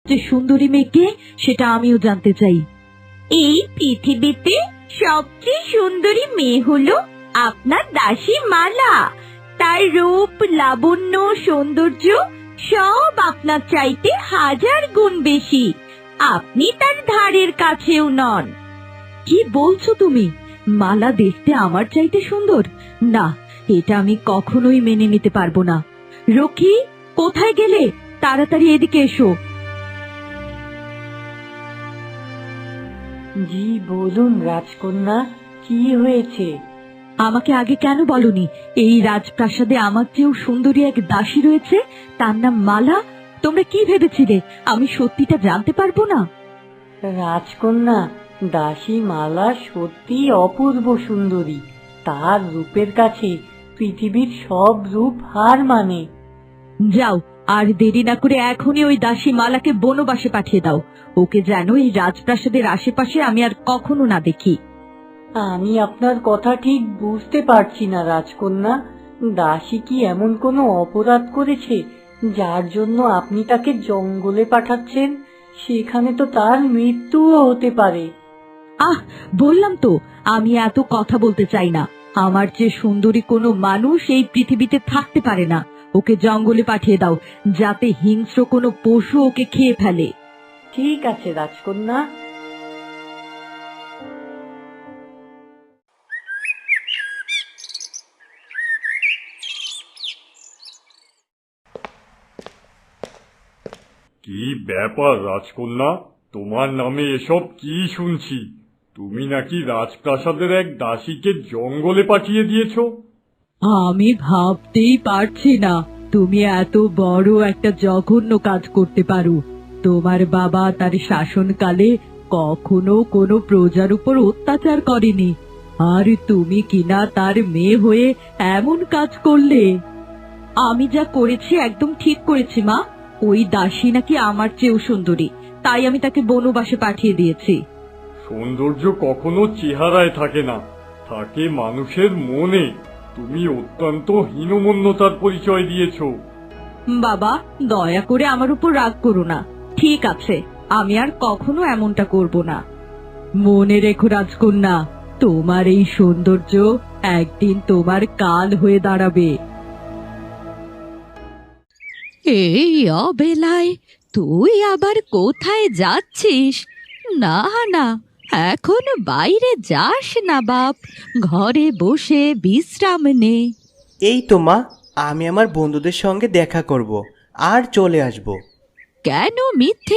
সবচেয়ে সুন্দরী মেয়ে কে সেটা আমিও জানতে চাই। এই পৃথিবীতে সবচেয়ে সুন্দরী মেয়ে হলো আপনার দাসী মালা। তার রূপ, লাবণ্য, সৌন্দর্য সব আপনার চাইতে 1000 গুণ বেশি। আপনি তার ধারের কাছেও নন। কি বলছো তুমি? মালা দেখতে আমার চাইতে সুন্দর? না, এটা আমি কখনোই মেনে নিতে পারবো না। রকি, কোথায় গেলে? তাড়াতাড়ি এদিকে এসো। জি বলুন রাজকন্যা, কি হয়েছে? আমাকে আগে কেন বলনি এই রাজপ্রাসাদে আমার চেয়েও সুন্দরী এক দাসী রয়েছে, তার নাম মালা? তোমরা কি ভেবেছিলে আমি সত্যিটা জানতে পারবো না? রাজকন্যা, দাসী মালা সত্যি অপূর্ব সুন্দরী। তার রূপের কাছে পৃথিবীর সব রূপ হার মানে। যাও, আর দেরি না করে এখনই ওই দাসী মালাকে বনবাসে পাঠিয়ে দাও। ওকে যেন এই রাজপ্রাসাদের আশেপাশে আমি আর কখনো না দেখি। আমি আপনার কথা ঠিক বুঝতে পারছি না রাজকন্যা। দাসী কি এমন কোনো অপরাধ করেছে যার জন্য আপনি তাকে জঙ্গলে পাঠাচ্ছেন? সেখানে তো তার মৃত্যুও হতে পারে। বললাম তো আমি এত কথা বলতে চাই না। আমার চেয়ে সুন্দরী কোনো মানুষ এই পৃথিবীতে থাকতে পারে না। ওকে জঙ্গলে পাঠিয়ে দাও, যাতে হিংস্র কোনো পশু ওকে খেয়ে ফেলে। ঠিক আছে রাজকন্যা। কি ব্যাপার রাজকন্যা, তোমার নামে এসব কি শুনছি? তুমি নাকি রাজপ্রাসাদের এক দাসীকে জঙ্গলে পাঠিয়ে দিয়েছো? আমি ভাবতেই পারছি না তুমি এত বড় একটা জঘন্য কাজ করতে পারো। তোমার বাবা তার শাসনকালে কখনো কোনো প্রজার উপর অত্যাচার করেনি, আর তুমি কিনা তার মেয়ে হয়ে এমন কাজ করলে। আমি যা করেছি একদম ঠিক করেছি মা। ওই দাসী নাকি আমার চেয়েও সুন্দরী, তাই আমি তাকে বনবাসে পাঠিয়ে দিয়েছি। সৌন্দর্য কখনো চেহারায় থাকে না, থাকে মানুষের মনে। তুমি অত্যন্ত হীনমন্যতার পরিচয় দিয়েছো। বাবা, দয়া করে আমার উপর রাগ করো না। ঠিক আছে, আমি আর কখনো এমনটা করব না। মনে রেখো রাজকন্যা, তোমার এই সৌন্দর্য একদিন তোমার কাল হয়ে দাঁড়াবে। এই অবেলায় তুই আবার কোথায় যাচ্ছিস? না না, এখন বাইরে যাস না বাপ, ঘরে বসে বিশ্রাম নে। এই তো মা, আমি আমার বন্ধুদের সঙ্গে দেখা করব আর চলে আসব। কেন মিথ্যে